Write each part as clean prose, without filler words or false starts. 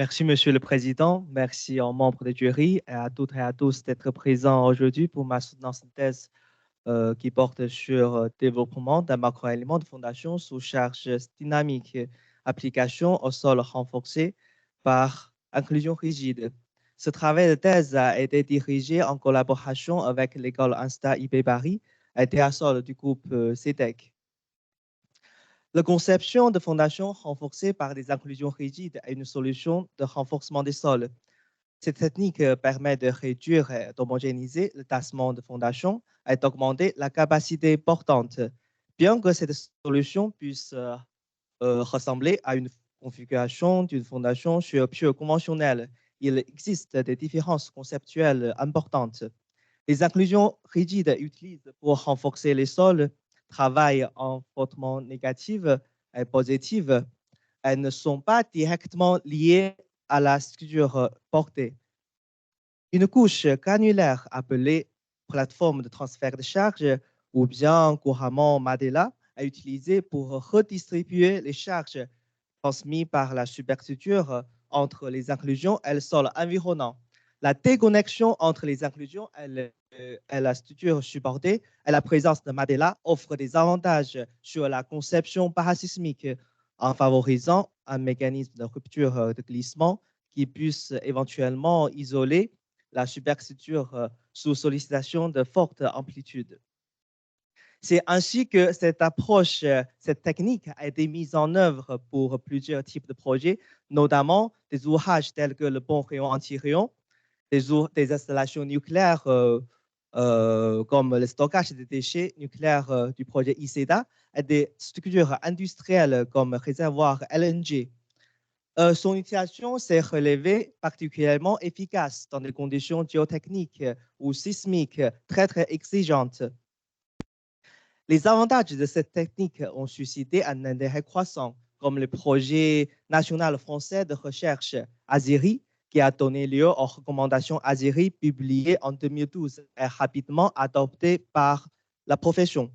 Merci, Monsieur le Président. Merci aux membres du jury et à toutes et à tous d'être présents aujourd'hui pour ma soutenance de thèse qui porte sur le développement d'un macroélément de fondation sous charge dynamique, application au sol renforcé par inclusion rigide. Ce travail de thèse a été dirigé en collaboration avec l'école Insta IB Paris et TEASOL du groupe CETEC. La conception de fondations renforcées par des inclusions rigides est une solution de renforcement des sols. Cette technique permet de réduire et d'homogénéiser le tassement de fondation et d'augmenter la capacité portante. Bien que cette solution puisse ressembler à une configuration d'une fondation sur pieux conventionnel, il existe des différences conceptuelles importantes. Les inclusions rigides utilisées pour renforcer les sols travaillent en frottement négatif et positif. Elles ne sont pas directement liées à la structure portée. Une couche granulaire appelée plateforme de transfert de charge ou bien couramment Mandela est utilisée pour redistribuer les charges transmises par la superstructure entre les inclusions et le sol environnant. La déconnexion entre les inclusions et la structure supportée et la présence de Mandela offre des avantages sur la conception parasismique en favorisant un mécanisme de rupture de glissement qui puisse éventuellement isoler la superstructure sous sollicitation de forte amplitude. C'est ainsi que cette approche, cette technique a été mise en œuvre pour plusieurs types de projets, notamment des ouvrages tels que le pont rayon-anti-rayon, des installations nucléaires comme le stockage des déchets nucléaires du projet ICEDA et des structures industrielles comme réservoirs LNG. Son utilisation s'est révélée particulièrement efficace dans des conditions géotechniques ou sismiques très exigeantes. Les avantages de cette technique ont suscité un intérêt croissant, comme le projet national français de recherche ASIRI, qui a donné lieu aux recommandations ASIRI publiées en 2012 et rapidement adoptées par la profession.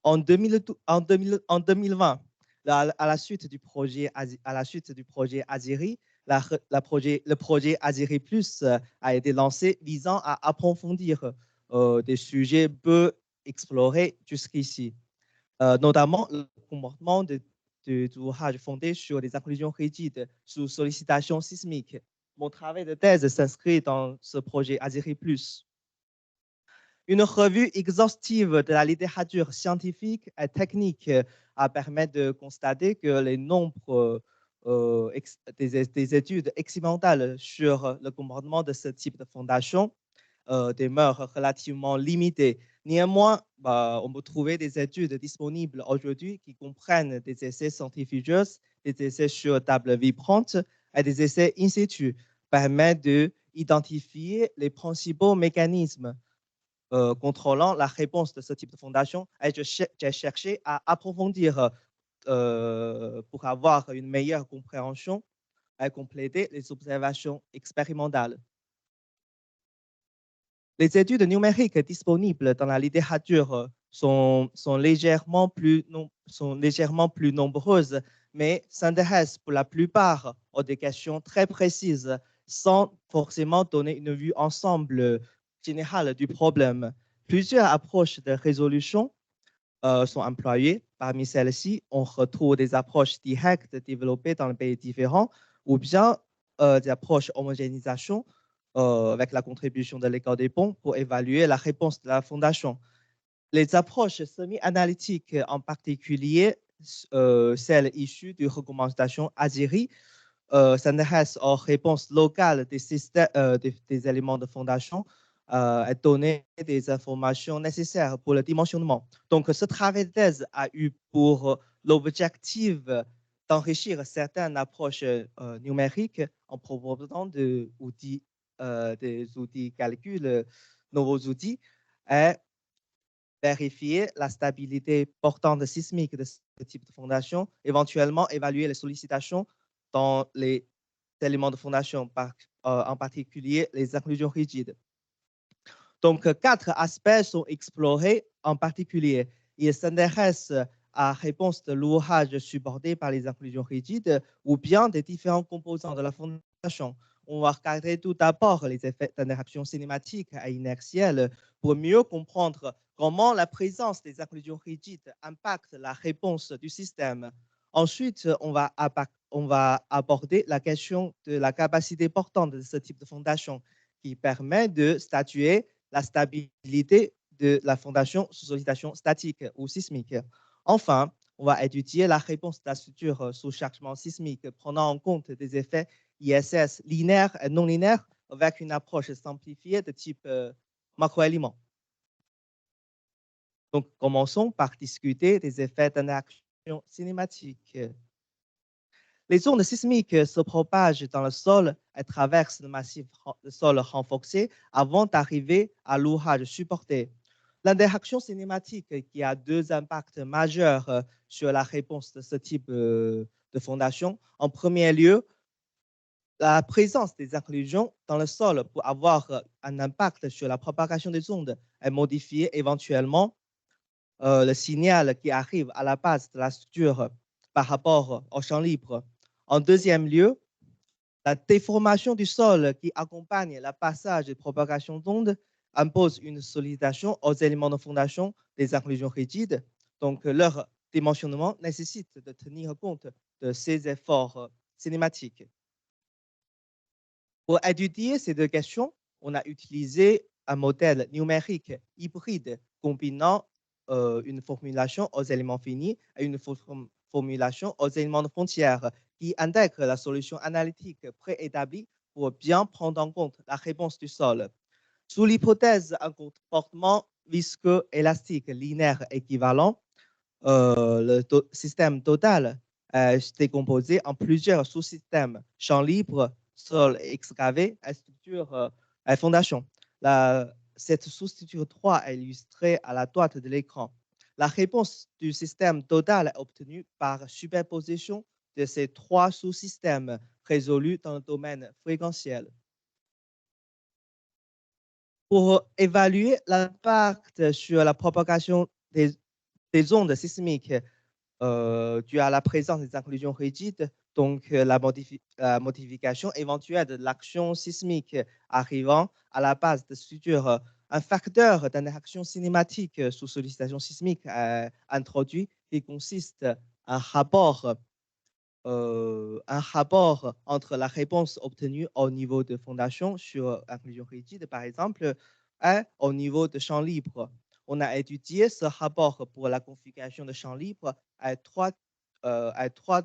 En 2020, à la suite du projet ASIRI, le projet ASIRI Plus a été lancé visant à approfondir des sujets peu explorés jusqu'ici, notamment le comportement des ouvrages fondés sur des inclusions rigides sous sollicitation sismique. Mon travail de thèse s'inscrit dans ce projet ASIRI Plus. Une revue exhaustive de la littérature scientifique et technique a permis de constater que les nombres des études expérimentales sur le comportement de ce type de fondation demeurent relativement limités. Néanmoins, on peut trouver des études disponibles aujourd'hui qui comprennent des essais centrifugeux, des essais sur table vibrante et des essais in situ, permettent d'identifier les principaux mécanismes contrôlant la réponse de ce type de fondation. Et j'ai cherché à approfondir pour avoir une meilleure compréhension et compléter les observations expérimentales. Les études numériques disponibles dans la littérature sont légèrement plus nombreuses, mais s'intéressent pour la plupart aux des questions très précises, sans forcément donner une vue ensemble générale du problème. Plusieurs approches de résolution sont employées. Parmi celles-ci, on retrouve des approches directes développées dans les pays différents ou bien des approches homogénéisation avec la contribution de l'école des ponts pour évaluer la réponse de la fondation. Les approches semi-analytiques, en particulier celles issues des recommandations ASIRI, s'intéressent aux réponses locales des, systèmes, des éléments de fondation et donner des informations nécessaires pour le dimensionnement. Donc, ce travail de thèse a eu pour l'objectif d'enrichir certaines approches numériques en proposant des outils calcul, nouveaux outils, et vérifier la stabilité portante sismique de ce type de fondation, éventuellement évaluer les sollicitations dans les éléments de fondation, en particulier les inclusions rigides. Donc, 4 aspects sont explorés en particulier. Ils s'intéressent à la réponse de l'ouvrage supporté par les inclusions rigides ou bien des différents composants de la fondation fondation. On va regarder tout d'abord les effets d'interaction cinématique et inertielle pour mieux comprendre comment la présence des inclusions rigides impacte la réponse du système. Ensuite, on va aborder la question de la capacité portante de ce type de fondation qui permet de statuer la stabilité de la fondation sous sollicitation statique ou sismique. Enfin, on va étudier la réponse de la structure sous chargement sismique, prenant en compte des effets ISS linéaires et non linéaires avec une approche simplifiée de type macroélément. Donc, commençons par discuter des effets d'interaction cinématique. Les ondes sismiques se propagent dans le sol et traversent le massif de sol renforcé avant d'arriver à l'ouvrage supporté. L'interaction cinématique qui a deux impacts majeurs sur la réponse de ce type de fondation. En premier lieu, la présence des inclusions dans le sol pour avoir un impact sur la propagation des ondes et modifier éventuellement le signal qui arrive à la base de la structure par rapport au champ libre. En deuxième lieu, la déformation du sol qui accompagne le passage et propagation d'ondes impose une solidation aux éléments de fondation des inclusions rigides. Donc, leur dimensionnement nécessite de tenir compte de ces efforts cinématiques. Pour étudier ces deux questions, on a utilisé un modèle numérique hybride combinant une formulation aux éléments finis et une formulation aux éléments de frontière qui intègre la solution analytique préétablie pour bien prendre en compte la réponse du sol. Sous l'hypothèse d'un comportement visqueux élastique linéaire équivalent, le système total est décomposé en plusieurs sous-systèmes, champ libre, sol excavé et structure et fondation. Cette sous-structure 3 est illustrée à la droite de l'écran. La réponse du système total est obtenue par superposition de ces trois sous-systèmes résolus dans le domaine fréquentiel. Pour évaluer l'impact sur la propagation des ondes sismiques dû à la présence des inclusions rigides, donc la modification éventuelle de l'action sismique arrivant à la base de structures, un facteur d'interaction cinématique sous sollicitation sismique introduit qui consiste un rapport entre la réponse obtenue au niveau de fondation sur inclusion rigide, par exemple, et au niveau de champ libre. On a étudié ce rapport pour la configuration de champ libre à trois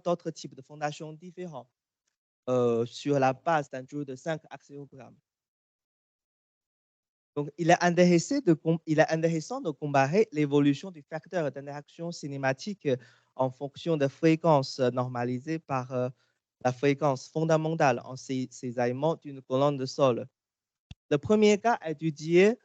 autres types de fondations différents sur la base d'un jeu de 5 accélérogrammes. Donc, il est intéressant de comparer l'évolution du facteur d'interaction cinématique en fonction de fréquences normalisées par la fréquence fondamentale en cisaillement d'une colonne de sol. Le premier cas étudié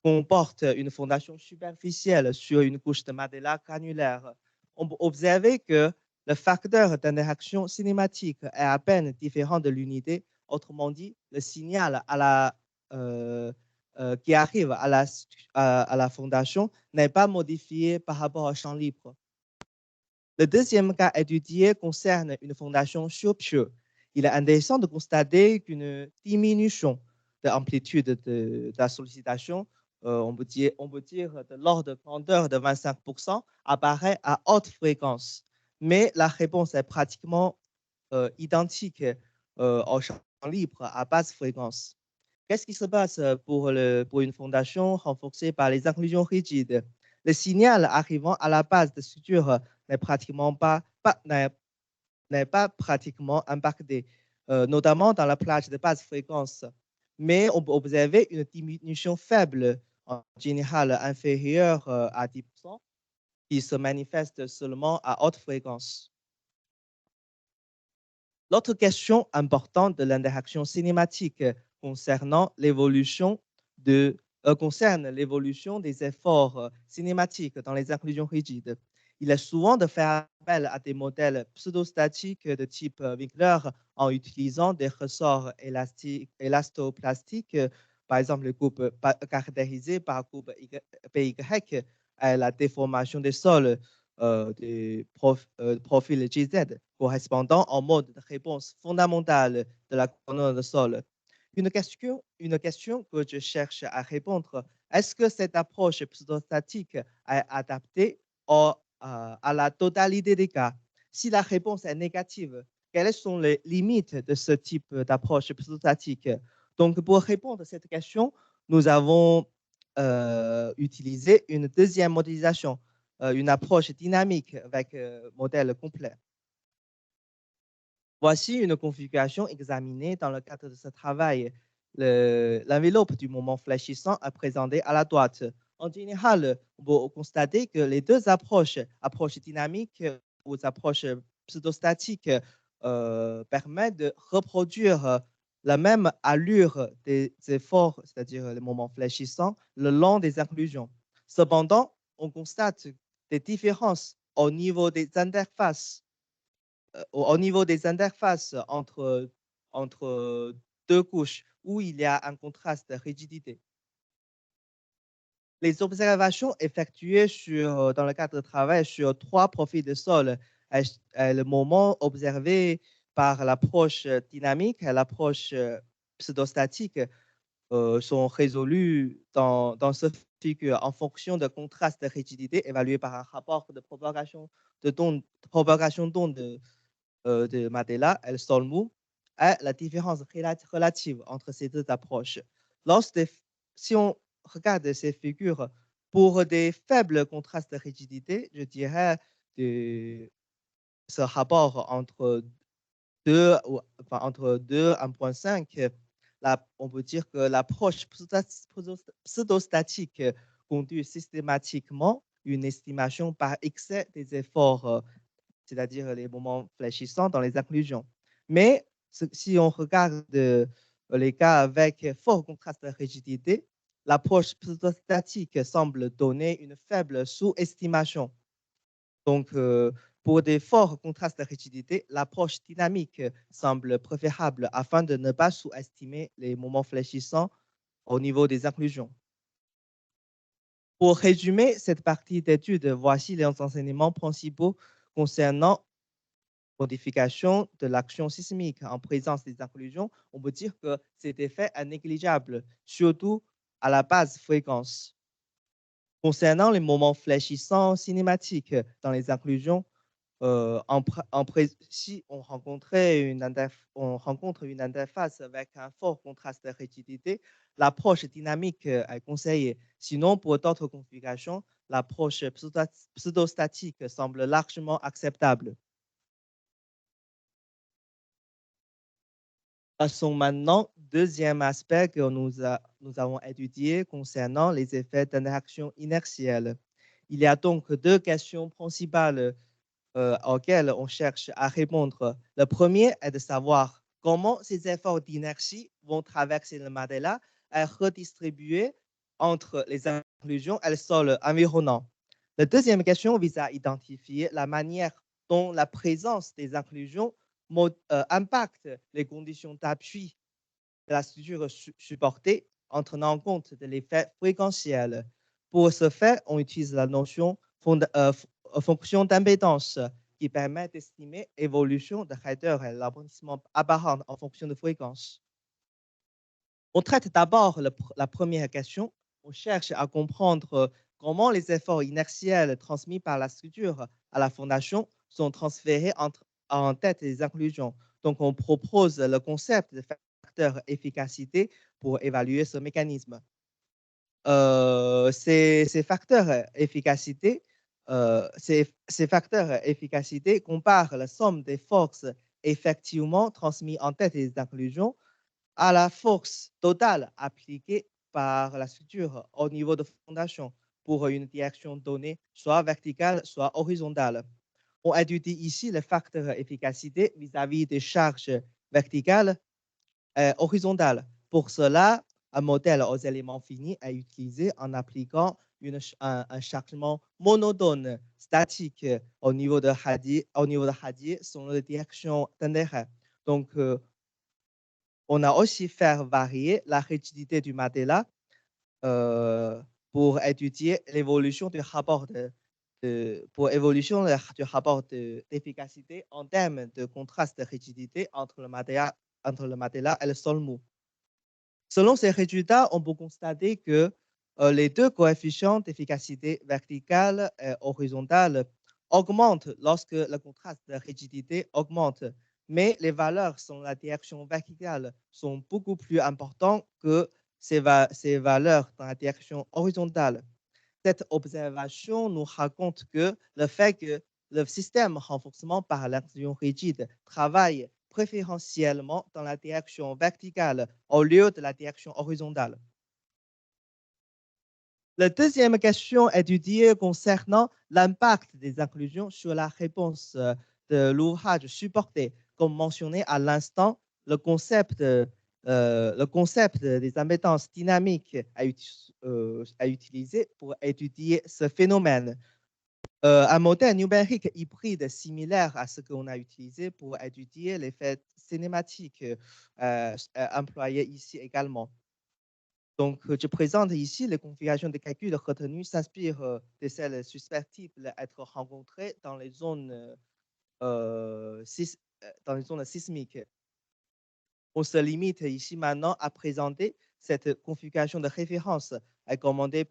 comporte une fondation superficielle sur une couche de Mandela granulaire. On peut observer que le facteur d'interaction cinématique est à peine différent de l'unité. Autrement dit, le signal qui arrive à la fondation n'est pas modifié par rapport au champ libre. Le deuxième cas étudié concerne une fondation sur-pieux. Il est intéressant de constater qu'une diminution de l'amplitude de la sollicitation, on peut dire de l'ordre de grandeur de 25%, apparaît à haute fréquence. Mais la réponse est pratiquement identique au champ libre à basse fréquence. Qu'est-ce qui se passe pour une fondation renforcée par les inclusions rigides? Le signal arrivant à la base de structure n'est pas pratiquement impacté, notamment dans la plage de basse fréquence. Mais on peut observer une diminution faible, en général inférieure à 10%, qui se manifeste seulement à haute fréquence. L'autre question importante de l'interaction cinématique concerne l'évolution des efforts cinématiques dans les inclusions rigides. Il est souvent de faire appel à des modèles pseudostatiques de type Winkler en utilisant des ressorts élastoplastiques, par exemple le groupe caractérisé par le groupe PY et la déformation des sols des profils GZ correspondant au mode de réponse fondamentale de la colonne de sol. Une question que je cherche à répondre, est-ce que cette approche pseudostatique est adaptée à la totalité des cas? Si la réponse est négative, quelles sont les limites de ce type d'approche pseudostatique? Donc, pour répondre à cette question, nous avons utilisé une deuxième modélisation, une approche dynamique avec modèle complet. Voici une configuration examinée dans le cadre de ce travail. L'enveloppe du moment fléchissant est présentée à la droite. En général, on peut constater que les deux approches dynamiques ou approches pseudostatiques, permettent de reproduire la même allure des efforts, c'est-à-dire les moments fléchissants, le long des inclusions. Cependant, on constate des différences au niveau des interfaces entre deux couches où il y a un contraste de rigidité. Les observations effectuées dans le cadre de travail sur 3 profils de sol, le moment observé par l'approche dynamique et l'approche pseudostatique sont résolus dans ce figure en fonction de contraste de rigidité évalué par un rapport de propagation d'onde de Mandela et le sol mou est la différence relative entre ces deux approches. Si on regarde ces figures, pour des faibles contrastes de rigidité, je dirais que ce rapport entre 2 et 1,5, on peut dire que l'approche pseudostatique conduit systématiquement une estimation par excès des efforts, c'est-à-dire les moments fléchissants dans les inclusions. Mais si on regarde les cas avec fort contraste de rigidité, l'approche pseudostatique semble donner une faible sous-estimation. Donc, pour des forts contrastes de rigidité, l'approche dynamique semble préférable afin de ne pas sous-estimer les moments fléchissants au niveau des inclusions. Pour résumer cette partie d'étude, voici les enseignements principaux concernant modification de l'action sismique en présence des inclusions. On peut dire que cet effet est négligeable, surtout à la basse fréquence. Concernant les moments fléchissants cinématiques dans les inclusions, si on rencontre une interface avec un fort contraste de rigidité, l'approche dynamique est conseillée. Sinon, pour d'autres configurations, l'approche pseudostatique semble largement acceptable. Passons maintenant au deuxième aspect que nous avons étudié concernant les effets d'interaction inertielle. Il y a donc deux questions principales auxquelles on cherche à répondre. Le premier est de savoir comment ces efforts d'inertie vont traverser le Mandela et redistribuer entre les inclusions et le sol environnant. La deuxième question vise à identifier la manière dont la présence des inclusions impacte les conditions d'appui de la structure supportée en tenant compte de l'effet fréquentiel. Pour ce faire, on utilise la notion fonction d'impédance qui permet d'estimer l'évolution de hauteur et l'abrutissement apparent en fonction de fréquence. On traite d'abord la première question. On cherche à comprendre comment les efforts inertiels transmis par la structure à la fondation sont transférés en tête des inclusions. Donc, on propose le concept de facteur efficacité pour évaluer ce mécanisme. Ces facteurs efficacité comparent la somme des forces effectivement transmises en tête des inclusions à la force totale appliquée par la structure au niveau de fondation pour une direction donnée, soit verticale, soit horizontale. On étudie ici le facteur efficacité vis-à-vis des charges verticales et horizontales. Pour cela, un modèle aux éléments finis est utilisé en appliquant un chargement monotone statique au niveau de Hadier selon la direction d'intérêt. Donc, on a aussi fait varier la rigidité du Mandela pour étudier l'évolution du rapport de pour évolution du rapport d'efficacité en termes de contraste de rigidité entre le matelas et le sol mou. Selon ces résultats, on peut constater que les deux coefficients d'efficacité verticale et horizontale augmentent lorsque le contraste de rigidité augmente, mais les valeurs selon la direction verticale sont beaucoup plus importantes que ces valeurs dans la direction horizontale. Cette observation nous raconte que le fait que le système renforcement par l'inclusion rigide travaille préférentiellement dans la direction verticale au lieu de la direction horizontale. La deuxième question étudiée concernant l'impact des inclusions sur la réponse de l'ouvrage supporté. Comme mentionné à l'instant, le concept des impédances dynamiques à utiliser pour étudier ce phénomène. Un modèle numérique hybride similaire à ce qu'on a utilisé pour étudier l'effet cinématique employé ici également. Donc, je présente ici les configurations de calcul retenues s'inspirent de celles susceptibles d'être rencontrées dans les zones sismiques. On se limite ici maintenant à présenter cette configuration de référence et commander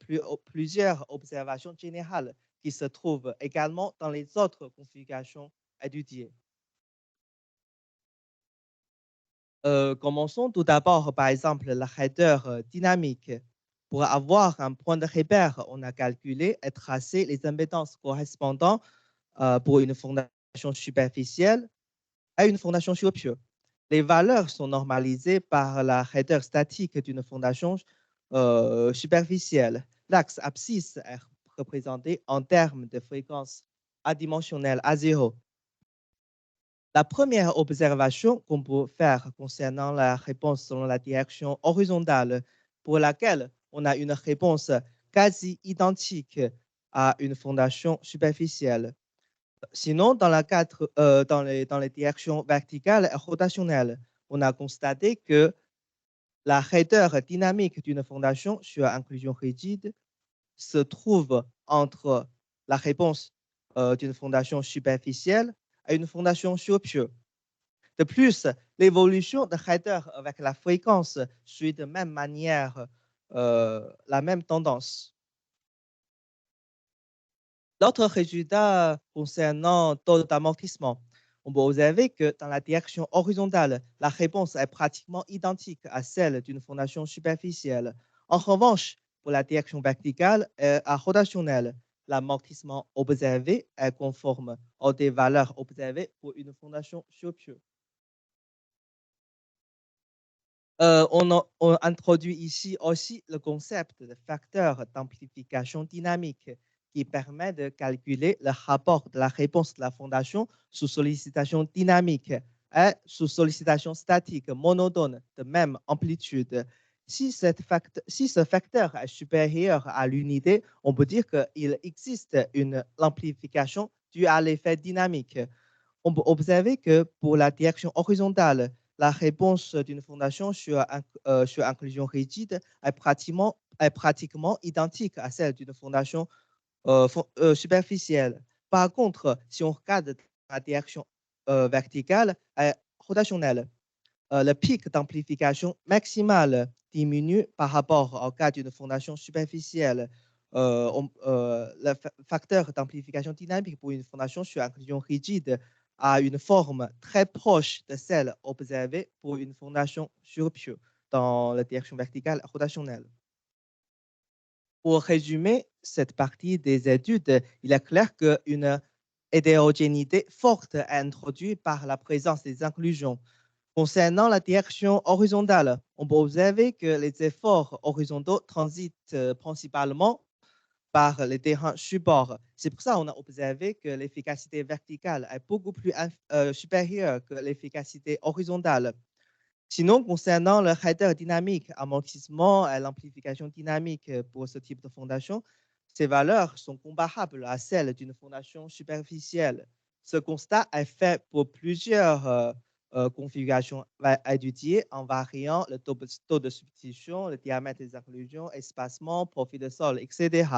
plusieurs observations générales qui se trouvent également dans les autres configurations étudiées. Commençons tout d'abord, par exemple, la raideur dynamique. Pour avoir un point de repère, on a calculé et tracé les impédances correspondant pour une fondation superficielle et une fondation sur pieux. Les valeurs sont normalisées par la raideur statique d'une fondation superficielle. L'axe abscisse est représenté en termes de fréquence adimensionnelle à 0. La première observation qu'on peut faire concernant la réponse selon la direction horizontale, pour laquelle on a une réponse quasi identique à une fondation superficielle. Sinon, dans les directions verticales et rotationnelles, on a constaté que la raideur dynamique d'une fondation sur inclusion rigide se trouve entre la réponse d'une fondation superficielle et une fondation sur pieux. De plus, l'évolution de raideur avec la fréquence suit de même manière la même tendance. L'autre résultat concernant taux d'amortissement, on peut observer que dans la direction horizontale, la réponse est pratiquement identique à celle d'une fondation superficielle. En revanche, pour la direction verticale et rotationnelle, l'amortissement observé est conforme aux des valeurs observées pour une fondation sur pieux. On introduit ici aussi le concept de facteur d'amplification dynamique qui permet de calculer le rapport de la réponse de la fondation sous sollicitation dynamique et sous sollicitation statique monotone de même amplitude. Si ce facteur est supérieur à l'unité, on peut dire qu'il existe une amplification due à l'effet dynamique. On peut observer que pour la direction horizontale, la réponse d'une fondation sur inclusion rigide est pratiquement identique à celle d'une fondation superficielle. Par contre, si on regarde la direction verticale et rotationnelle, le pic d'amplification maximale diminue par rapport au cas d'une fondation superficielle. Le facteur d'amplification dynamique pour une fondation sur inclusion rigide a une forme très proche de celle observée pour une fondation sur pieux dans la direction verticale rotationnelle. Pour résumer cette partie des études, il est clair qu'une hétérogénéité forte est introduite par la présence des inclusions. Concernant la direction horizontale, on peut observer que les efforts horizontaux transitent principalement par les terrains supports. C'est pour ça qu'on a observé que l'efficacité verticale est beaucoup plus supérieure que l'efficacité horizontale. Sinon, concernant le raideur dynamique, amortissement et l'amplification dynamique pour ce type de fondation, ces valeurs sont comparables à celles d'une fondation superficielle. Ce constat est fait pour plusieurs configurations étudiées en variant le taux de substitution, le diamètre des inclusions, espacement, profil de sol, etc.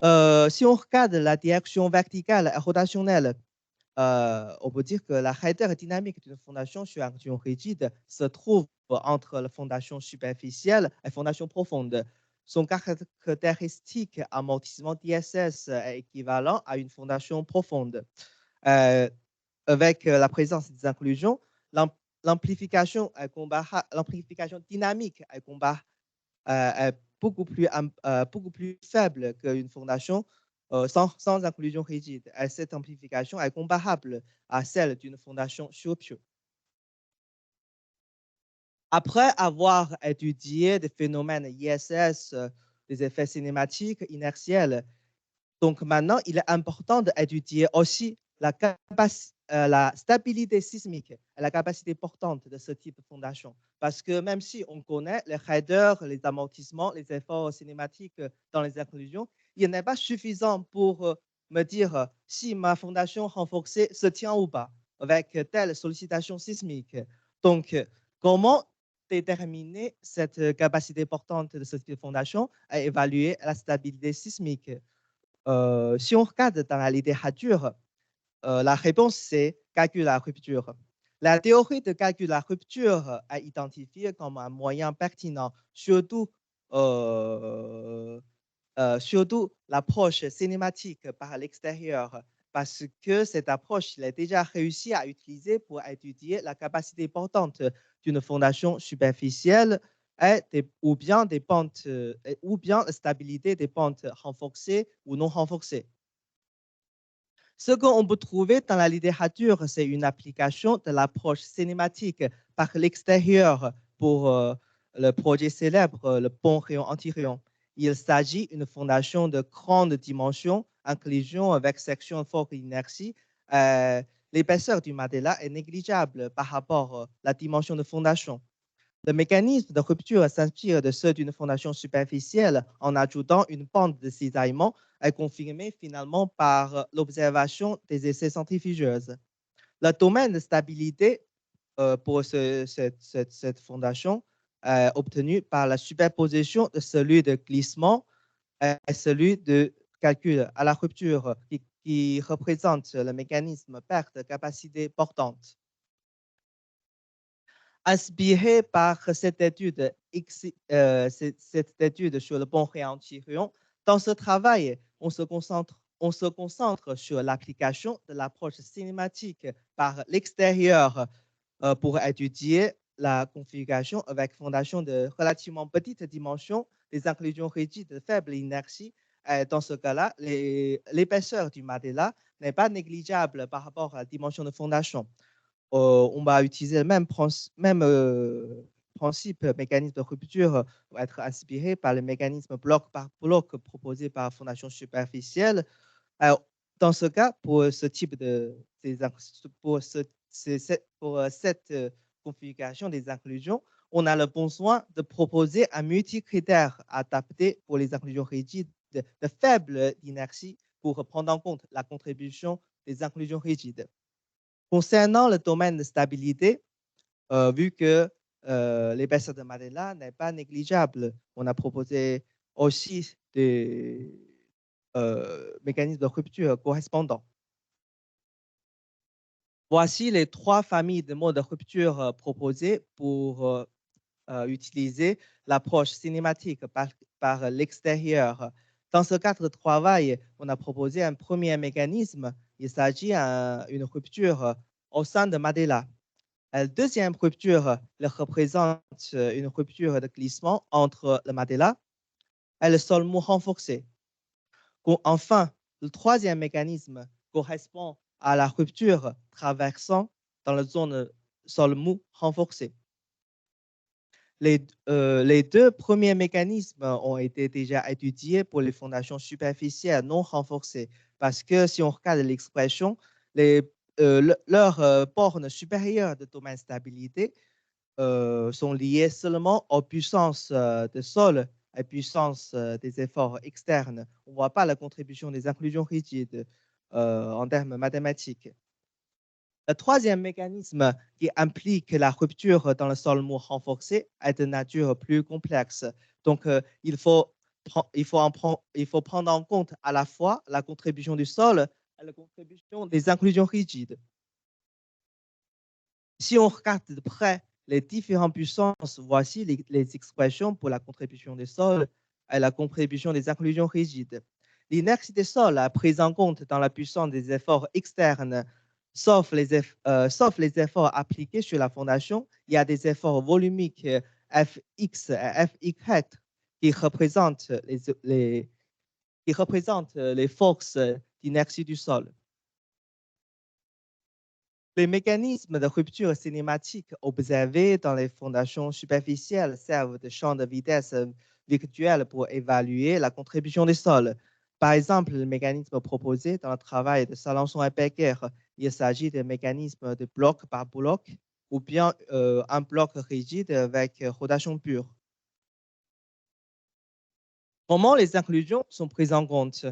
Si on regarde la direction verticale et rotationnelle, on peut dire que la raideur dynamique d'une fondation sur un crayon rigide se trouve entre la fondation superficielle et la fondation profonde. Son caractéristique amortissement d'ISS est équivalent à une fondation profonde. Avec la présence des inclusions, l'amplification dynamique est beaucoup plus faible qu'une fondation sans inclusion rigide. Et cette amplification est comparable à celle d'une fondation sur pieux. Après avoir étudié des phénomènes ISS, des effets cinématiques inertiels, donc maintenant, il est important d'étudier aussi la stabilité sismique et la capacité portante de ce type de fondation. Parce que même si on connaît les raideurs, les amortissements, les efforts cinématiques dans les inclusions, il n'est pas suffisant pour me dire si ma fondation renforcée se tient ou pas avec telle sollicitation sismique. Donc, comment déterminer cette capacité portante de ce type de fondation et évaluer la stabilité sismique? Si on regarde dans la littérature, la réponse c'est calcul à rupture. La théorie de calcul à rupture est identifiée comme un moyen pertinent, surtout l'approche cinématique par l'extérieur, parce que cette approche il a déjà réussi à utiliser pour étudier la capacité portante d'une fondation superficielle ou bien la stabilité des pentes renforcées ou non renforcées. Ce qu'on peut trouver dans la littérature, c'est une application de l'approche cinématique par l'extérieur pour le projet célèbre, le pont rayon-anti-rayon. Il s'agit d'une fondation de grande dimension, inclusion avec section forte inertie. L'épaisseur du matelas est négligeable par rapport à la dimension de fondation. Le mécanisme de rupture s'inspire de ceux d'une fondation superficielle en ajoutant une pente de cisaillement est confirmée finalement par l'observation des essais centrifugeuses. Le domaine de stabilité pour cette fondation est obtenu par la superposition de celui de glissement et celui de calcul à la rupture qui représente le mécanisme perte de capacité portante. Inspiré par cette étude sur le pont rayon-anti-rayon, dans ce travail, on se concentre sur l'application de l'approche cinématique par l'extérieur pour étudier la configuration avec fondation de relativement petite dimension, des inclusions rigides de faible inertie. Dans ce cas-là, l'épaisseur du matelas n'est pas négligeable par rapport à la dimension de fondation. On va utiliser le même principe, mécanisme de rupture pour être inspiré par le mécanisme bloc par bloc proposé par Fondation Superficielle. Alors, dans ce cas, pour ce type pour cette configuration des inclusions, on a le besoin de proposer un multicritère adapté pour les inclusions rigides de faible inertie pour prendre en compte la contribution des inclusions rigides. Concernant le domaine de stabilité, vu que l'épaisseur de matelas n'est pas négligeable, on a proposé aussi des mécanismes de rupture correspondants. Voici les trois familles de modes de rupture proposées pour utiliser l'approche cinématique par l'extérieur. Dans ce cadre de travail, on a proposé un premier mécanisme. Il s'agit d'une rupture au sein de matelas. La deuxième rupture représente une rupture de glissement entre le matelas et le sol mou renforcé. Enfin, le troisième mécanisme correspond à la rupture traversant dans la zone sol mou renforcé. Les deux premiers mécanismes ont été déjà étudiés pour les fondations superficielles non renforcées parce que si on regarde l'expression, leurs bornes supérieures de domaine stabilité sont liées seulement aux puissances de sol et puissances des efforts externes. On ne voit pas la contribution des inclusions rigides en termes mathématiques. Le troisième mécanisme qui implique la rupture dans le sol mou renforcé est de nature plus complexe. Donc, il faut prendre en compte à la fois la contribution du sol et la contribution des inclusions rigides. Si on regarde de près les différentes puissances, voici les expressions pour la contribution des sols et la contribution des inclusions rigides. L'inertie des sols est prise en compte dans la puissance des efforts externes, sauf les efforts appliqués sur la fondation. Il y a des efforts volumiques Fx et Fy qui représentent les forces d'inertie du sol. Les mécanismes de rupture cinématique observés dans les fondations superficielles servent de champ de vitesse virtuel pour évaluer la contribution des sols. Par exemple, le mécanisme proposé dans le travail de Salançon et Becker, il s'agit de mécanismes de bloc par bloc ou bien un bloc rigide avec rotation pure. Comment les inclusions sont prises en compte?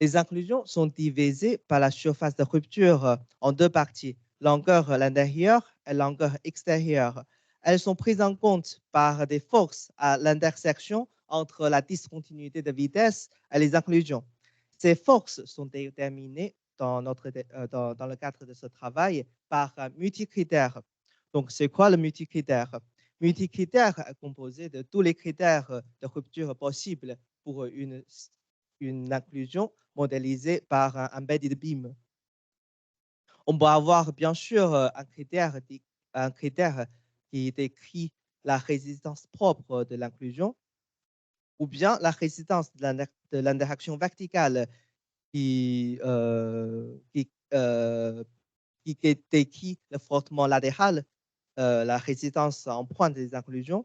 Les inclusions sont divisées par la surface de rupture en deux parties, longueur l'intérieur et longueur extérieure. Elles sont prises en compte par des forces à l'intersection entre la discontinuité de vitesse et les inclusions. Ces forces sont déterminées dans le cadre de ce travail par multicritères. Donc, c'est quoi le multicritère? Multicritère est composé de tous les critères de rupture possibles pour une inclusion modélisée par un embedded beam. On peut avoir bien sûr un critère qui décrit la résistance propre de l'inclusion ou bien la résistance de l'interaction verticale qui décrit le frottement latéral, la résistance en pointe des inclusions,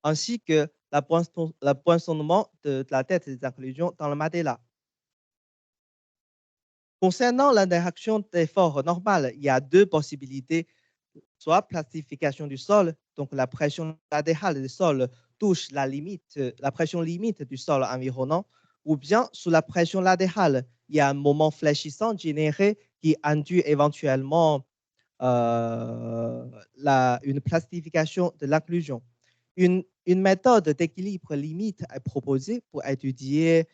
ainsi que le poinçonnement de la tête des inclusions dans le matelas. Concernant l'interaction d'effort normal, il y a deux possibilités, soit plastification du sol, donc la pression latérale du sol touche la pression limite du sol environnant, ou bien sous la pression latérale, il y a un moment fléchissant généré qui induit éventuellement une plastification de l'inclusion. Une méthode d'équilibre limite est proposée pour étudier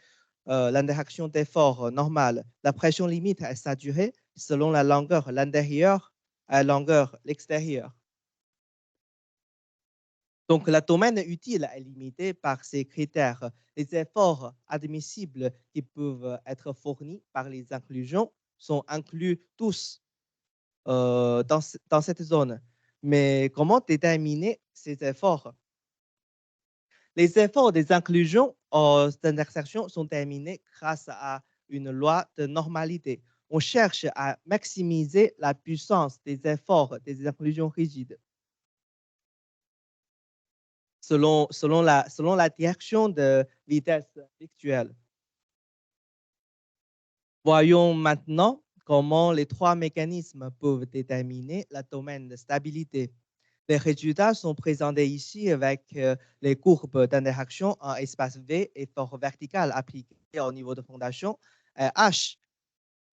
l'interaction d'effort normale. La pression limite est saturée selon la longueur l'intérieur et la longueur l'extérieur. Donc, le domaine utile est limité par ces critères. Les efforts admissibles qui peuvent être fournis par les inclusions sont inclus tous dans cette zone. Mais comment déterminer ces efforts? Les efforts des inclusions d'intersection sont déterminés grâce à une loi de normalité. On cherche à maximiser la puissance des efforts des inclusions rigides selon la direction de vitesse virtuelle. Voyons maintenant comment les trois mécanismes peuvent déterminer le domaine de stabilité. Les résultats sont présentés ici avec les courbes d'interaction en espace V, effort vertical appliqué au niveau de fondation, et H,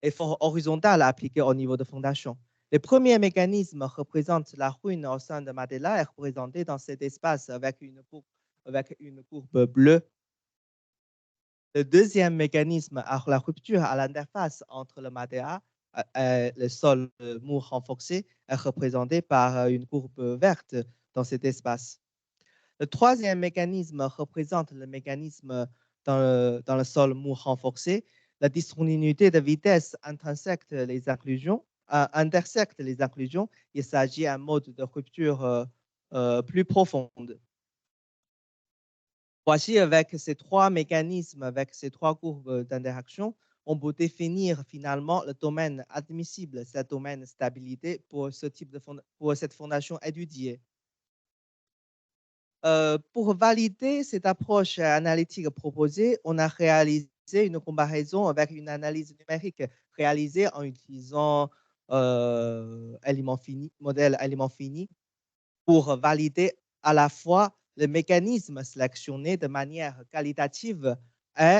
effort horizontal appliqué au niveau de fondation. Le premier mécanisme représente la ruine au sein de matelas est représenté dans cet espace avec une courbe bleue. Le deuxième mécanisme à la rupture à l'interface entre le matelas et le sol mou renforcé est représenté par une courbe verte dans cet espace. Le troisième mécanisme représente le mécanisme dans le sol mou renforcé. La discontinuité de vitesse intersecte les inclusions. Il s'agit d'un mode de rupture plus profonde. Voici avec ces trois mécanismes, avec ces trois courbes d'interaction, on peut définir finalement le domaine admissible, c'est le domaine de stabilité pour cette fondation étudiée. Pour valider cette approche analytique proposée, on a réalisé une comparaison avec une analyse numérique réalisée en utilisant modèle élément fini pour valider à la fois le mécanisme sélectionné de manière qualitative et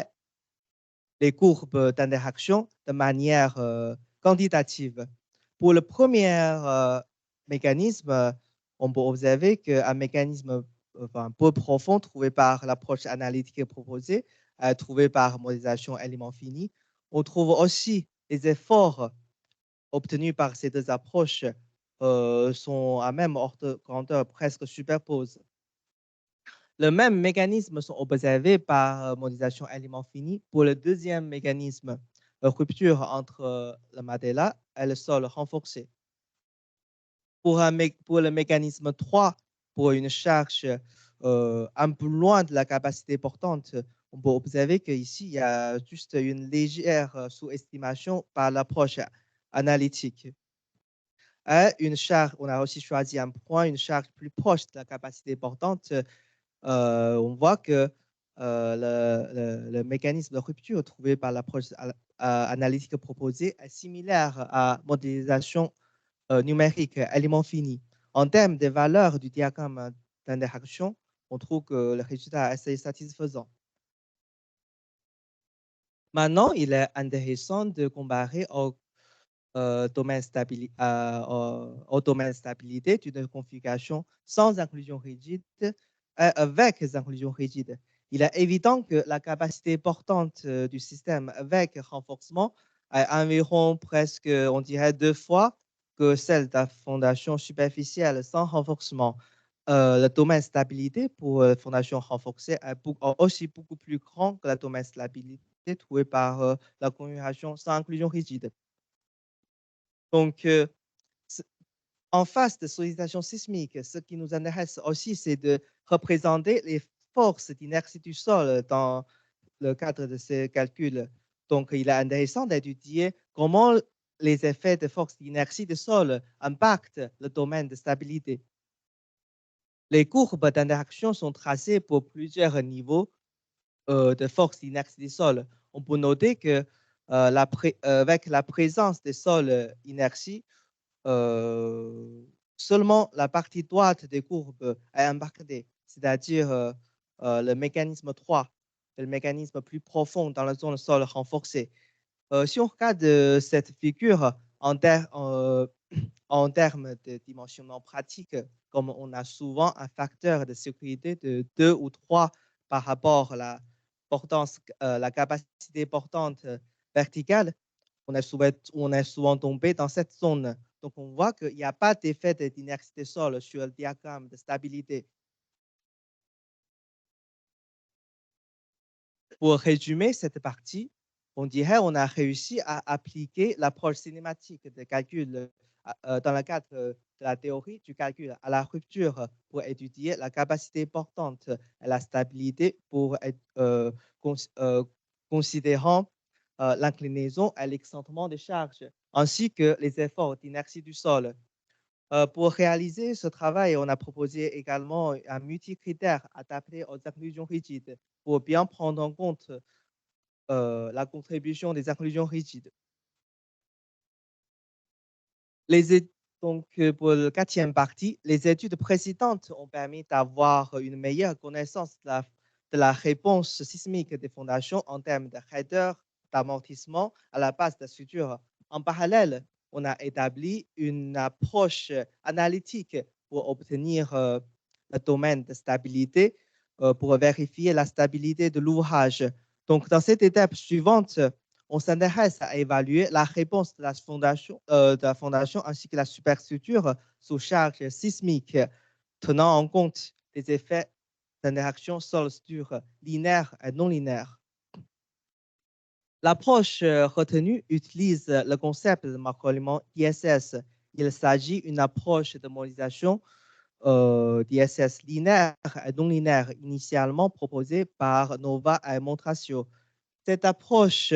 les courbes d'interaction de manière quantitative. Pour le premier mécanisme, on peut observer qu'un mécanisme peu profond trouvé par l'approche analytique proposée, trouvé par modélisation élément fini. On trouve aussi les efforts obtenus par ces deux approches sont à même ordre de grandeur presque superposés. Le même mécanisme sont observés par modélisation élément fini pour le deuxième mécanisme, rupture entre le Mandela et le sol renforcé. Pour le mécanisme 3, pour une charge un peu loin de la capacité portante, on peut observer qu'ici, il y a juste une légère sous-estimation par l'approche analytique. Et une charge, on a aussi choisi un point, une charge plus proche de la capacité portante. On voit que le mécanisme de rupture trouvé par l'approche analytique proposée est similaire à modélisation numérique élément fini. En termes de valeurs du diagramme d'interaction, on trouve que le résultat est assez satisfaisant. Maintenant, il est intéressant de comparer au domaine stabilité d'une configuration sans inclusion rigide et avec inclusion rigide. Il est évident que la capacité portante du système avec renforcement est environ presque, on dirait, 2 fois que celle de la fondation superficielle sans renforcement. Le domaine stabilité pour la fondation renforcée est aussi beaucoup plus grand que le domaine stabilité trouvé par la configuration sans inclusion rigide. Donc, en face de sollicitation sismique, ce qui nous intéresse aussi, c'est de représenter les forces d'inertie du sol dans le cadre de ces calculs. Donc, il est intéressant d'étudier comment les effets de force d'inertie du sol impactent le domaine de stabilité. Les courbes d'interaction sont tracées pour plusieurs niveaux de force d'inertie du sol. On peut noter que avec la présence des sols inertie, seulement la partie droite des courbes est impactée, c'est-à-dire le mécanisme 3, le mécanisme plus profond dans la zone sol renforcée. Si on regarde cette figure en termes de dimensionnement pratique, comme on a souvent un facteur de sécurité de 2 ou 3 par rapport à la capacité portante verticale, on est souvent tombé dans cette zone. Donc, on voit qu'il n'y a pas d'effet d'inertie des sols sur le diagramme de stabilité. Pour résumer cette partie, on dirait qu'on a réussi à appliquer l'approche cinématique de calcul dans le cadre de la théorie du calcul à la rupture pour étudier la capacité portante et la stabilité pour considérant l'inclinaison et l'excentrement des charges, ainsi que les efforts d'inertie du sol. Pour réaliser ce travail, on a proposé également un multicritère adapté aux inclusions rigides pour bien prendre en compte la contribution des inclusions rigides. Donc, pour la quatrième partie, les études précédentes ont permis d'avoir une meilleure connaissance de la réponse sismique des fondations en termes de raideur, d'amortissement à la base de la structure. En parallèle, on a établi une approche analytique pour obtenir le domaine de stabilité, pour vérifier la stabilité de l'ouvrage. Donc, dans cette étape suivante, on s'intéresse à évaluer la réponse de la fondation ainsi que la superstructure sous charge sismique, tenant en compte les effets d'interaction sol-structure linéaire et non linéaire. L'approche retenue utilise le concept de macroélément ISS. Il s'agit d'une approche de modélisation d'ISS linéaire et non linéaire initialement proposée par Nova et Montraccio. Cette approche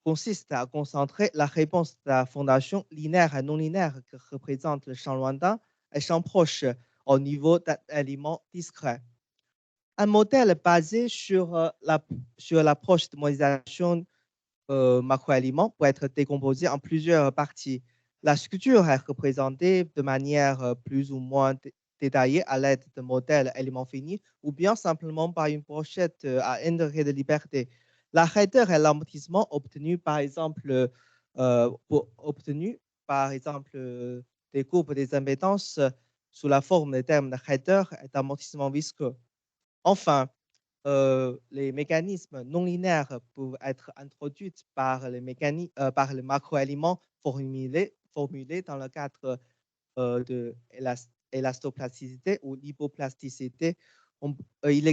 consiste à concentrer la réponse de la fondation linéaire et non linéaire que représente le champ lointain et champ proche au niveau d'éléments discrets. Un modèle basé sur l'approche de modélisation macroéléments peut être décomposé en plusieurs parties. La structure est représentée de manière plus ou moins détaillée à l'aide de modèles éléments finis ou bien simplement par une brochette à n degrés de liberté. La raideur et l'amortissement obtenus par exemple des courbes des impédances sous la forme des termes de header et d'amortissement visqueux. Enfin, les mécanismes non linéaires peuvent être introduits par par les macroéléments formulés dans le cadre de élastoplasticité ou lipoplasticité. Il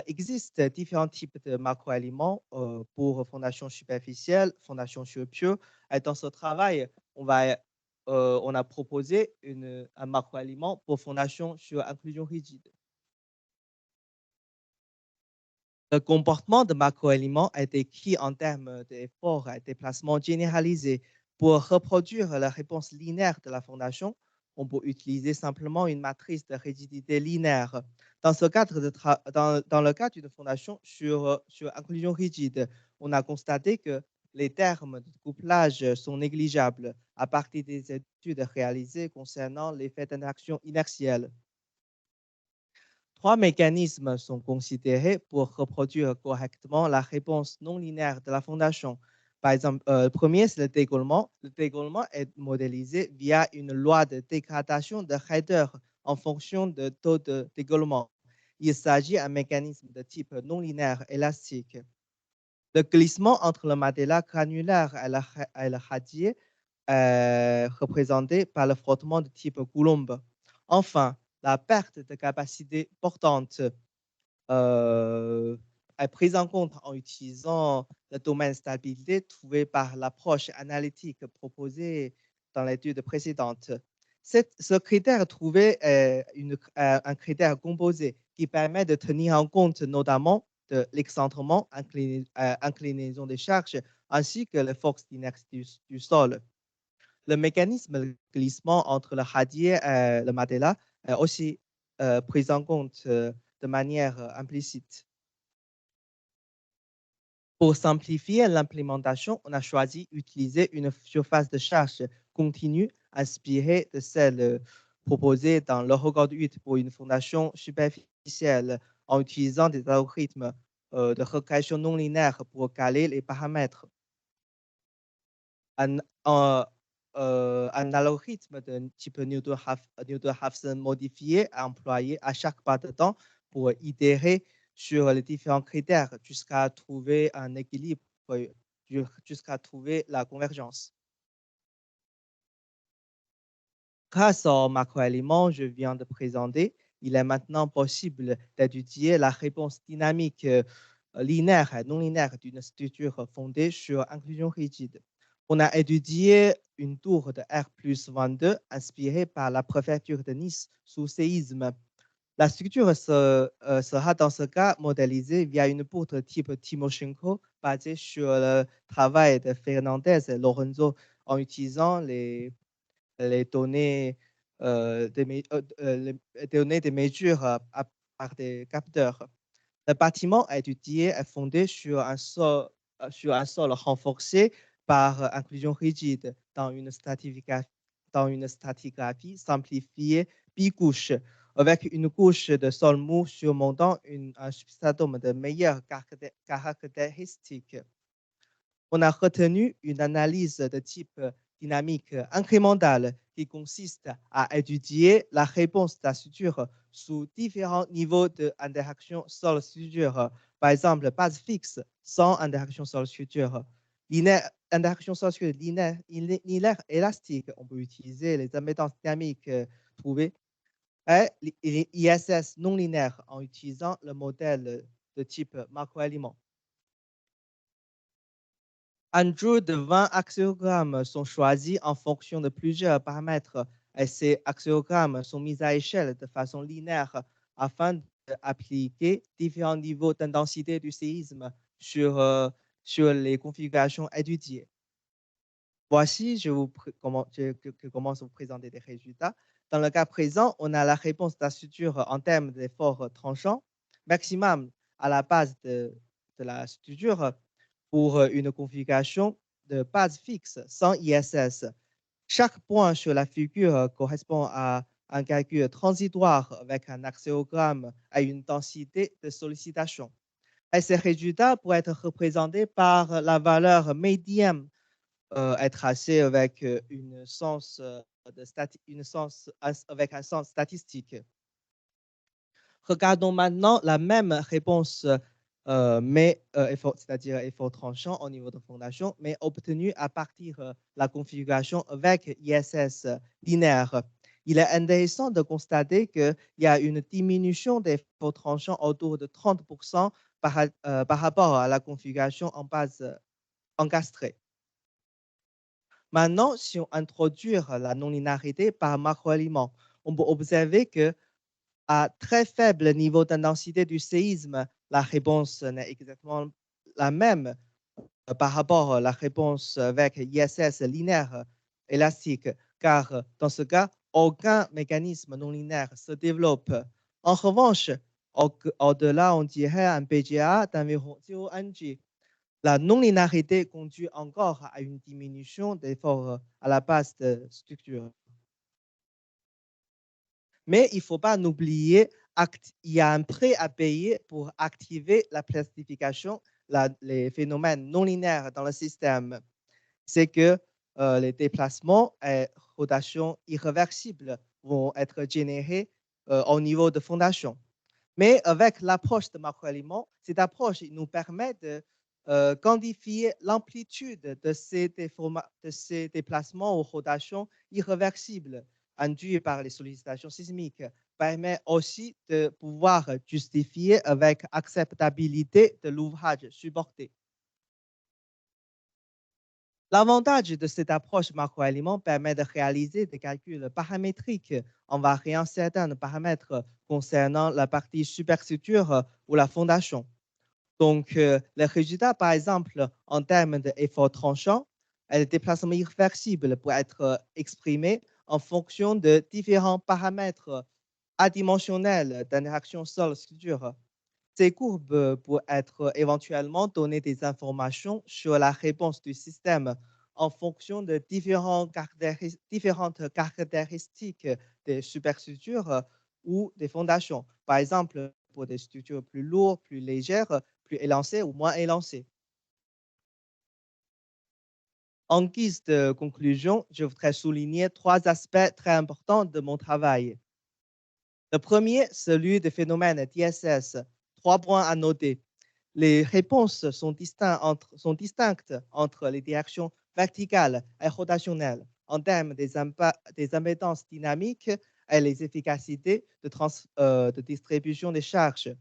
existe différents types de macroéléments pour fondation superficielle, fondation sur pieux. Et dans ce travail, on a proposé un macroélément pour fondation sur inclusion rigide. Le comportement de macroéléments est décrit en termes d'efforts et déplacements généralisés. Pour reproduire la réponse linéaire de la fondation, on peut utiliser simplement une matrice de rigidité linéaire. Dans le cadre d'une fondation sur inclusion rigide, on a constaté que les termes de couplage sont négligeables à partir des études réalisées concernant l'effet d'interaction inertielle. Trois mécanismes sont considérés pour reproduire correctement la réponse non linéaire de la fondation. Par exemple, le premier, c'est le dégaulement. Le dégaulement est modélisé via une loi de dégradation de header en fonction du taux de dégaulement. Il s'agit d'un mécanisme de type non linéaire élastique. Le glissement entre le matelas granulaire et le radier est représenté par le frottement de type Coulomb. Enfin, la perte de capacité portante est prise en compte en utilisant le domaine stabilité trouvé par l'approche analytique proposée dans l'étude précédente. Ce critère trouvé est un critère composé qui permet de tenir en compte notamment de l'excentrement, inclinaison des charges, ainsi que les forces d'inertie du sol. Le mécanisme de glissement entre le radier et le matelas est aussi pris en compte de manière implicite. Pour simplifier l'implémentation, on a choisi d'utiliser une surface de charge continue inspirée de celle proposée dans le regard 8 pour une fondation superficielle en utilisant des algorithmes de régression non linéaire pour caler les paramètres. Un algorithme de type Newton-Raphson modifié est employé à chaque pas de temps pour itérer sur les différents critères jusqu'à trouver un équilibre, jusqu'à trouver la convergence. Grâce au macroélément que je viens de présenter, il est maintenant possible d'étudier la réponse dynamique linéaire et non linéaire d'une structure fondée sur inclusion rigide. On a étudié une tour de R plus 22 inspirée par la préfecture de Nice sous séisme. La structure sera dans ce cas modélisée via une poutre type Timoshenko basée sur le travail de Fernandez et Lorenzo en utilisant les données des mesures par des capteurs. Le bâtiment étudié est fondé sur un sol renforcé par inclusion rigide dans une stratigraphie simplifiée bicouche avec une couche de sol mou surmontant un substratum de meilleures caractéristiques. On a retenu une analyse de type dynamique incrémentale qui consiste à étudier la réponse de la structure sous différents niveaux d'interaction sol-structure. Par exemple, base fixe sans interaction sol-structure. Interaction sol-structure linéaire élastique, on peut utiliser les impédances dynamiques trouvées. Et ISS non linéaire en utilisant le modèle de type macroélément. Un jeu de 20 axiogrammes sont choisis en fonction de plusieurs paramètres et ces axiogrammes sont mis à échelle de façon linéaire afin d'appliquer différents niveaux d'intensité du séisme sur les configurations étudiées. Voici, je commence à vous présenter des résultats. Dans le cas présent, on a la réponse de la structure en termes d'efforts tranchants, maximum à la base de la structure pour une configuration de base fixe sans ISS. Chaque point sur la figure correspond à un calcul transitoire avec un axiogramme à une densité de sollicitation. Et ces résultats pourraient être représentés par la valeur médiane est tracée avec une sens avec un sens statistique. Regardons maintenant la même réponse, c'est-à-dire effort tranchant au niveau de fondation, mais obtenue à partir de la configuration avec ISS linéaire. Il est intéressant de constater qu'il y a une diminution des efforts tranchants autour de 30% par rapport à la configuration en base encastrée. Maintenant, si on introduit la non-linéarité par macroélément, on peut observer que à très faible niveau d'intensité du séisme, la réponse n'est exactement la même par rapport à la réponse avec ISS linéaire élastique, car dans ce cas, aucun mécanisme non linéaire se développe. En revanche, au-delà, on dirait un PGA d'environ 0,1G. La non-linéarité conduit encore à une diminution d'efforts à la base de structure. Mais il ne faut pas oublier, il y a un prix à payer pour activer la plastification, les phénomènes non linéaires dans le système. C'est que les déplacements et rotations irréversibles vont être générés au niveau de fondation. Mais avec l'approche de macroéléments, cette approche nous permet de quantifier l'amplitude de ces déplacements ou rotations irréversibles induits par les sollicitations sismiques, permet aussi de pouvoir justifier avec acceptabilité de l'ouvrage supporté. L'avantage de cette approche macroélément permet de réaliser des calculs paramétriques en variant certains paramètres concernant la partie superstructure ou la fondation. Donc, les résultats, par exemple, en termes d'efforts tranchants et de déplacements irréversibles pour être exprimés en fonction de différents paramètres adimensionnels d'interaction sol-structure. Ces courbes pourraient être éventuellement donner des informations sur la réponse du système en fonction de différentes caractéristiques des superstructures ou des fondations. Par exemple, pour des structures plus lourdes, plus légères, plus élancées ou moins élancées. En guise de conclusion, je voudrais souligner 3 aspects très importants de mon travail. Le premier, celui des phénomènes d'ISS. 3 points à noter. Les réponses sont distinctes entre les directions verticales et rotationnelles en termes des impédances dynamiques et les efficacités de distribution des charges.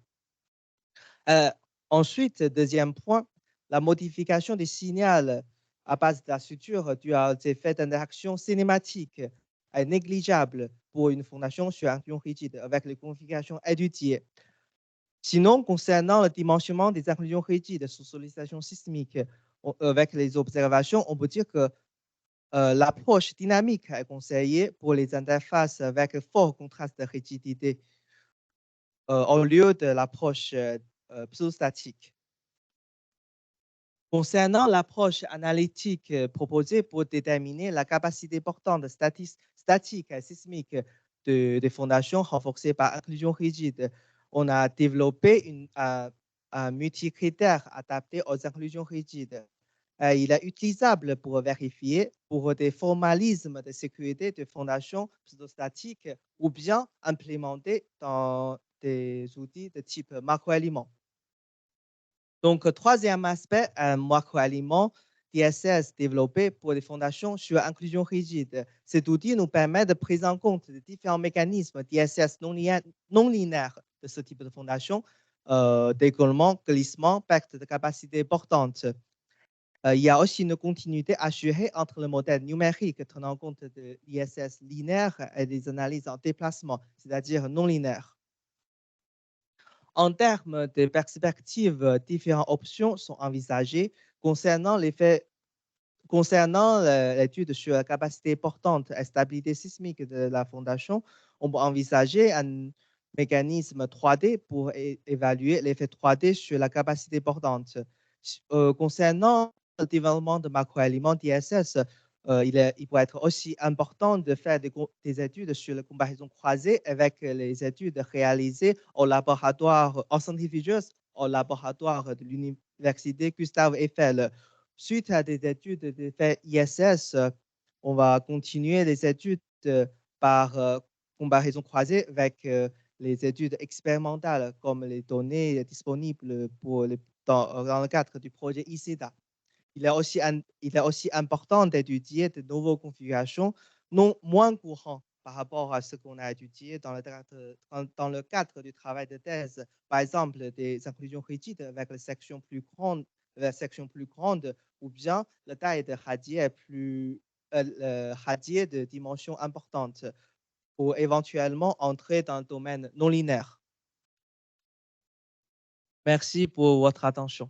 Ensuite, deuxième point, la modification des signaux à base de la structure due à des effets d'interaction cinématique est négligeable pour une fondation sur un ion rigide avec les configurations étudiées. Sinon, concernant le dimensionnement des inclusions rigides sous sollicitation sismique, avec les observations, on peut dire que l'approche dynamique est conseillée pour les interfaces avec fort contraste de rigidité au lieu de l'approche pseudostatique. Concernant l'approche analytique proposée pour déterminer la capacité portante statique et sismique des fondations renforcées par inclusion rigide, on a développé un multicritère adapté aux inclusions rigides. Il est utilisable pour vérifier pour des formalismes de sécurité de fondations pseudostatiques ou bien implémenté dans des outils de type macroéléments. Donc, troisième aspect, un macroaliment DSS développé pour les fondations sur inclusion rigide. Cet outil nous permet de prendre en compte les différents mécanismes DSS non linéaires de ce type de fondation, décollement, glissement, perte de capacité portante. Il y a aussi une continuité assurée entre le modèle numérique tenant compte de l'ISS linéaire et des analyses en déplacement, c'est-à-dire non linéaires. En termes de perspectives, différentes options sont envisagées concernant l'étude sur la capacité portante et stabilité sismique de la fondation. On peut envisager un mécanisme 3D pour évaluer l'effet 3D sur la capacité portante. Concernant le développement de macroéléments d'ISS, il pourrait être aussi important de faire des études sur la comparaison croisée avec les études réalisées au laboratoire en centrifugeuse, au laboratoire de l'université Gustave Eiffel. Suite à des études de fait ISS, on va continuer les études par comparaison croisée avec les études expérimentales comme les données disponibles dans le cadre du projet ICEDA. Il est aussi important d'étudier de nouvelles configurations non moins courantes par rapport à ce qu'on a étudié dans le cadre du travail de thèse. Par exemple, des inclusions rigides avec la section plus grande ou bien la taille de radier de dimension importante pour éventuellement entrer dans le domaine non linéaire. Merci pour votre attention.